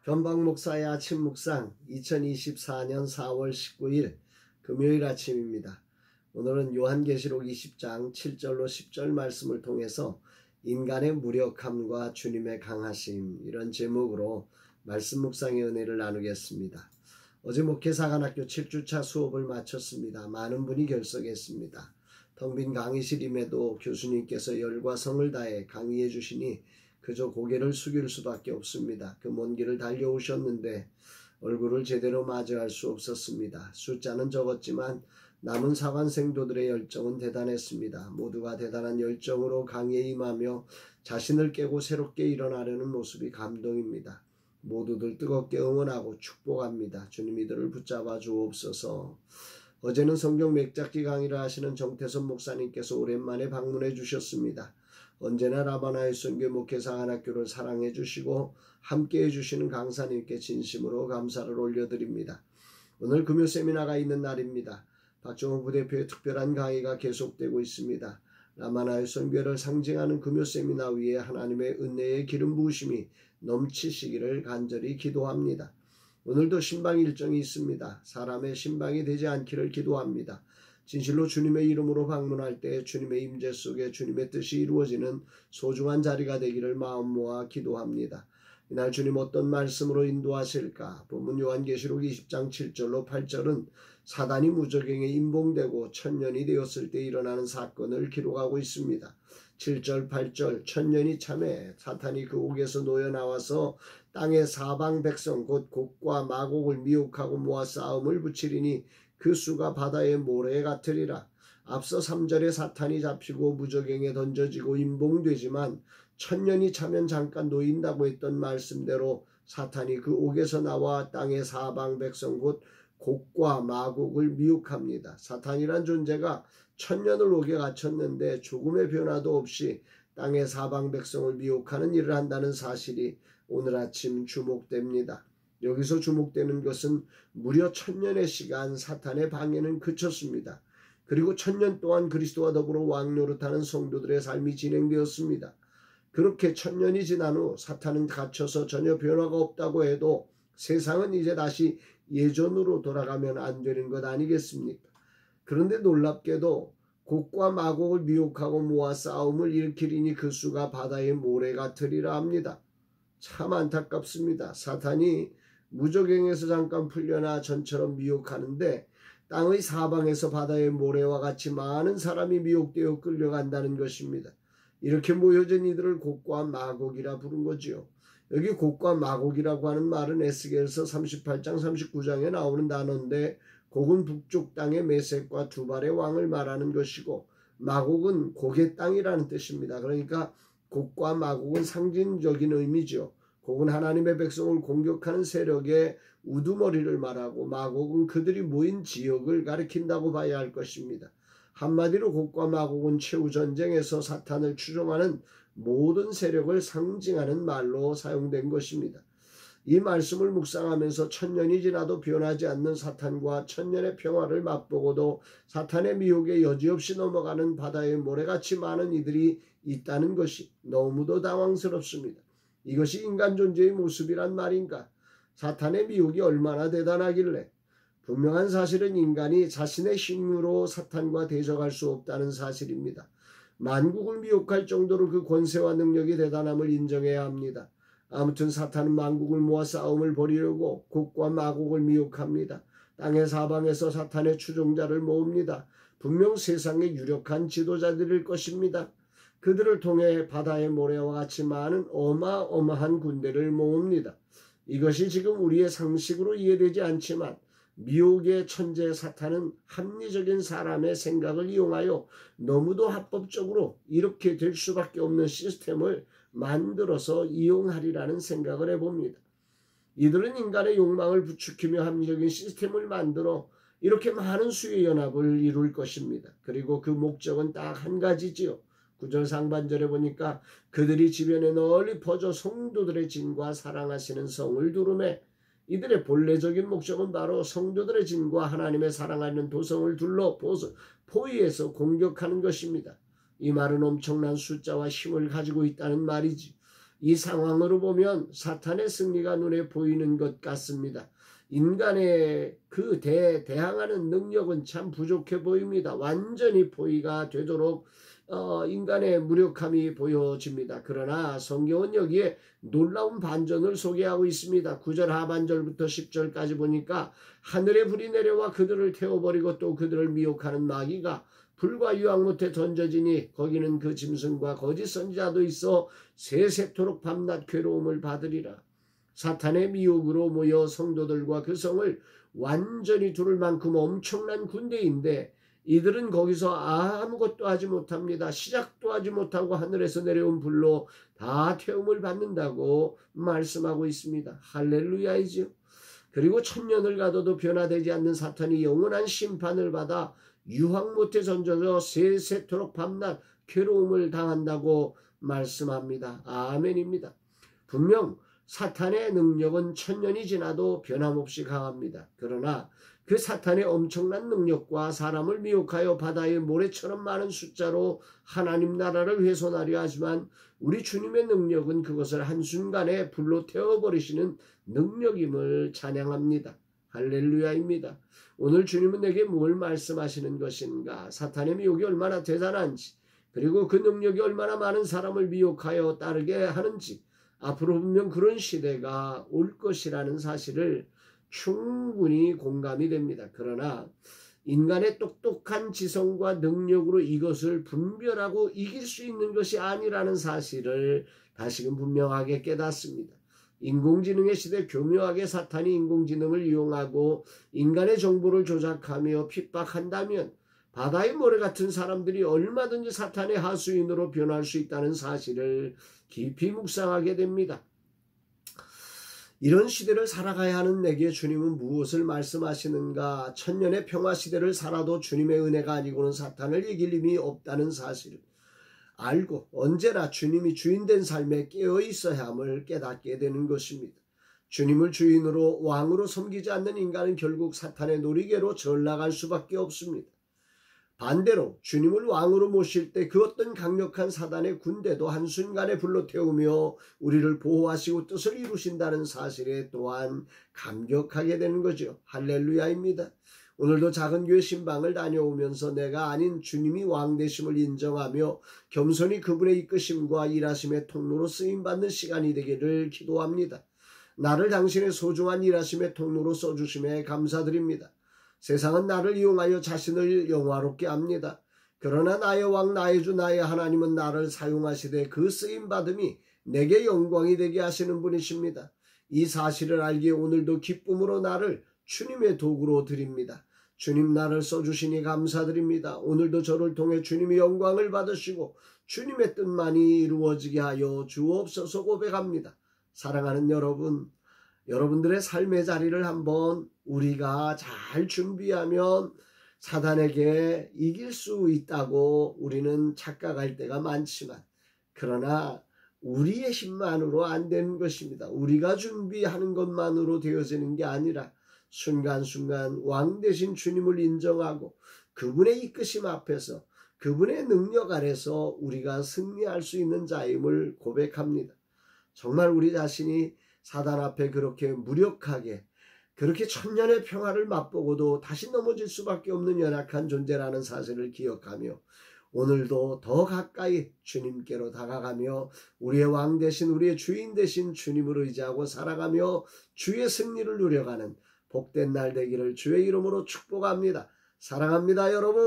변방 목사의 아침 묵상 2024년 4월 19일 금요일 아침입니다. 오늘은 요한계시록 20장 7절로 10절 말씀을 통해서 인간의 무력함과 주님의 강하심, 이런 제목으로 말씀 묵상의 은혜를 나누겠습니다. 어제 목회사관학교 7주차 수업을 마쳤습니다. 많은 분이 결석했습니다. 텅 빈 강의실임에도 교수님께서 열과 성을 다해 강의해 주시니 그저 고개를 숙일 수밖에 없습니다. 그 먼 길을 달려오셨는데 얼굴을 제대로 맞이할 수 없었습니다. 숫자는 적었지만 남은 사관생도들의 열정은 대단했습니다. 모두가 대단한 열정으로 강의에 임하며 자신을 깨고 새롭게 일어나려는 모습이 감동입니다. 모두들 뜨겁게 응원하고 축복합니다. 주님 이들을 붙잡아 주옵소서. 어제는 성경 맥잡기 강의를 하시는 정태선 목사님께서 오랜만에 방문해 주셨습니다. 언제나 라바나의 선교 목회사관학교를 사랑해 주시고 함께 해주시는 강사님께 진심으로 감사를 올려드립니다. 오늘 금요 세미나가 있는 날입니다. 박정호 부대표의 특별한 강의가 계속되고 있습니다. 라바나의 선교를 상징하는 금요 세미나 위에 하나님의 은혜의 기름 부으심이 넘치시기를 간절히 기도합니다. 오늘도 신방 일정이 있습니다. 사람의 신방이 되지 않기를 기도합니다. 진실로 주님의 이름으로 방문할 때 주님의 임재 속에 주님의 뜻이 이루어지는 소중한 자리가 되기를 마음 모아 기도합니다. 이날 주님 어떤 말씀으로 인도하실까? 본문 요한계시록 20장 7절로 8절은 사단이 무저갱에 임봉되고 천년이 되었을 때 일어나는 사건을 기록하고 있습니다. 7절 8절 천년이 참에 사탄이 그 옥에서 놓여 나와서 땅의 사방 백성 곧 곡과 마곡을 미혹하고 모아 싸움을 붙이리니 그 수가 바다의 모래 같으리라. 앞서 3절에 사탄이 잡히고 무저갱에 던져지고 임봉되지만 천년이 차면 잠깐 놓인다고 했던 말씀대로 사탄이 그 옥에서 나와 땅의 사방 백성 곧 곡과 마곡을 미혹합니다. 사탄이란 존재가 천년을 옥에 갇혔는데 조금의 변화도 없이 땅의 사방 백성을 미혹하는 일을 한다는 사실이 오늘 아침 주목됩니다. 여기서 주목되는 것은 무려 1000년의 시간 사탄의 방해는 그쳤습니다. 그리고 1000년 동안 그리스도와 더불어 왕노릇하는 성도들의 삶이 진행되었습니다. 그렇게 1000년이 지난 후 사탄은 갇혀서 전혀 변화가 없다고 해도 세상은 이제 다시 예전으로 돌아가면 안 되는 것 아니겠습니까? 그런데 놀랍게도 곡과 마곡을 미혹하고 모아 싸움을 일으키리니 그 수가 바다의 모래 같으리라 합니다. 참 안타깝습니다. 사탄이 무저갱에서 잠깐 풀려나 전처럼 미혹하는데 땅의 사방에서 바다의 모래와 같이 많은 사람이 미혹되어 끌려간다는 것입니다. 이렇게 모여진 이들을 곡과 마곡이라 부른 거지요. 여기 곡과 마곡이라고 하는 말은 에스겔서 38장 39장에 나오는 단어인데 곡은 북쪽 땅의 메섹과 두발의 왕을 말하는 것이고 마곡은 곡의 땅이라는 뜻입니다. 그러니까 곡과 마곡은 상징적인 의미죠. 곡은 하나님의 백성을 공격하는 세력의 우두머리를 말하고 마곡은 그들이 모인 지역을 가리킨다고 봐야 할 것입니다. 한마디로 곡과 마곡은 최후 전쟁에서 사탄을 추종하는 모든 세력을 상징하는 말로 사용된 것입니다. 이 말씀을 묵상하면서 1000년이 지나도 변하지 않는 사탄과 1000년의 평화를 맛보고도 사탄의 미혹에 여지없이 넘어가는 바다의 모래같이 많은 이들이 있다는 것이 너무도 당황스럽습니다. 이것이 인간 존재의 모습이란 말인가? 사탄의 미혹이 얼마나 대단하길래? 분명한 사실은 인간이 자신의 힘으로 사탄과 대적할 수 없다는 사실입니다. 만국을 미혹할 정도로 그 권세와 능력이 대단함을 인정해야 합니다. 아무튼 사탄은 만국을 모아 싸움을 벌이려고 곡과 마곡을 미혹합니다. 땅의 사방에서 사탄의 추종자를 모읍니다. 분명 세상의 유력한 지도자들일 것입니다. 그들을 통해 바다의 모래와 같이 많은 어마어마한 군대를 모읍니다. 이것이 지금 우리의 상식으로 이해되지 않지만 미혹의 천재 사탄은 합리적인 사람의 생각을 이용하여 너무도 합법적으로 이렇게 될 수밖에 없는 시스템을 만들어서 이용하리라는 생각을 해봅니다. 이들은 인간의 욕망을 부추기며 합리적인 시스템을 만들어 이렇게 많은 수의 연합을 이룰 것입니다. 그리고 그 목적은 딱 한 가지지요. 9절 상반절에 보니까 그들이 지변에 널리 퍼져 성도들의 진과 사랑하시는 성을 두르매 이들의 본래적인 목적은 바로 성도들의 진과 하나님의 사랑하는 도성을 둘러 포위해서 공격하는 것입니다. 이 말은 엄청난 숫자와 힘을 가지고 있다는 말이지. 이 상황으로 보면 사탄의 승리가 눈에 보이는 것 같습니다. 인간의 그 대항하는 능력은 참 부족해 보입니다. 완전히 포위가 되도록 인간의 무력함이 보여집니다. 그러나 성경은 여기에 놀라운 반전을 소개하고 있습니다. 9절 하반절부터 10절까지 보니까 하늘의 불이 내려와 그들을 태워버리고 또 그들을 미혹하는 마귀가 불과 유황 못에 던져지니 거기는 그 짐승과 거짓 선지자도 있어 세세토록 밤낮 괴로움을 받으리라. 사탄의 미혹으로 모여 성도들과 그 성을 완전히 두를 만큼 엄청난 군대인데 이들은 거기서 아무것도 하지 못합니다. 시작도 하지 못하고 하늘에서 내려온 불로 다 태움을 받는다고 말씀하고 있습니다. 할렐루야이지요. 그리고 천년을 가둬도 변화되지 않는 사탄이 영원한 심판을 받아 유황 못에 던져져 세세토록 밤낮 괴로움을 당한다고 말씀합니다. 아멘입니다. 분명 사탄의 능력은 천년이 지나도 변함없이 강합니다. 그러나 그 사탄의 엄청난 능력과 사람을 미혹하여 바다의 모래처럼 많은 숫자로 하나님 나라를 훼손하려 하지만 우리 주님의 능력은 그것을 한순간에 불로 태워버리시는 능력임을 찬양합니다. 할렐루야입니다. 오늘 주님은 내게 뭘 말씀하시는 것인가? 사탄의 미혹이 얼마나 대단한지, 그리고 그 능력이 얼마나 많은 사람을 미혹하여 따르게 하는지, 앞으로 분명 그런 시대가 올 것이라는 사실을 충분히 공감이 됩니다. 그러나 인간의 똑똑한 지성과 능력으로 이것을 분별하고 이길 수 있는 것이 아니라는 사실을 다시금 분명하게 깨닫습니다. 인공지능의 시대, 교묘하게 사탄이 인공지능을 이용하고 인간의 정보를 조작하며 핍박한다면 바다의 모래 같은 사람들이 얼마든지 사탄의 하수인으로 변할 수 있다는 사실을 깊이 묵상하게 됩니다. 이런 시대를 살아가야 하는 내게 주님은 무엇을 말씀하시는가? 천년의 평화 시대를 살아도 주님의 은혜가 아니고는 사탄을 이길 힘이 없다는 사실을 알고 언제나 주님이 주인된 삶에 깨어 있어야 함을 깨닫게 되는 것입니다. 주님을 주인으로 왕으로 섬기지 않는 인간은 결국 사탄의 놀이개로 전락할 수밖에 없습니다. 반대로 주님을 왕으로 모실 때 그 어떤 강력한 사단의 군대도 한순간에 불로 태우며 우리를 보호하시고 뜻을 이루신다는 사실에 또한 감격하게 되는 거죠. 할렐루야입니다. 오늘도 작은 교회 신방을 다녀오면서 내가 아닌 주님이 왕 되심을 인정하며 겸손히 그분의 이끄심과 일하심의 통로로 쓰임받는 시간이 되기를 기도합니다. 나를 당신의 소중한 일하심의 통로로 써주심에 감사드립니다. 세상은 나를 이용하여 자신을 영화롭게 합니다. 그러나 나의 왕, 나의 주, 나의 하나님은 나를 사용하시되 그 쓰임받음이 내게 영광이 되게 하시는 분이십니다. 이 사실을 알기에 오늘도 기쁨으로 나를 주님의 도구로 드립니다. 주님 나를 써주시니 감사드립니다. 오늘도 저를 통해 주님의 영광을 받으시고 주님의 뜻만이 이루어지게 하여 주옵소서 고백합니다. 사랑하는 여러분, 여러분들의 삶의 자리를 한번 우리가 잘 준비하면 사단에게 이길 수 있다고 우리는 착각할 때가 많지만, 그러나 우리의 힘만으로 안 되는 것입니다. 우리가 준비하는 것만으로 되어지는 게 아니라 순간순간 왕 되신 주님을 인정하고 그분의 이끄심 앞에서 그분의 능력 아래서 우리가 승리할 수 있는 자임을 고백합니다. 정말 우리 자신이 사단 앞에 그렇게 무력하게, 그렇게 천년의 평화를 맛보고도 다시 넘어질 수밖에 없는 연약한 존재라는 사실을 기억하며 오늘도 더 가까이 주님께로 다가가며 우리의 왕 되신, 우리의 주인 되신 주님을 의지하고 살아가며 주의 승리를 누려가는 복된 날 되기를 주의 이름으로 축복합니다. 사랑합니다, 여러분.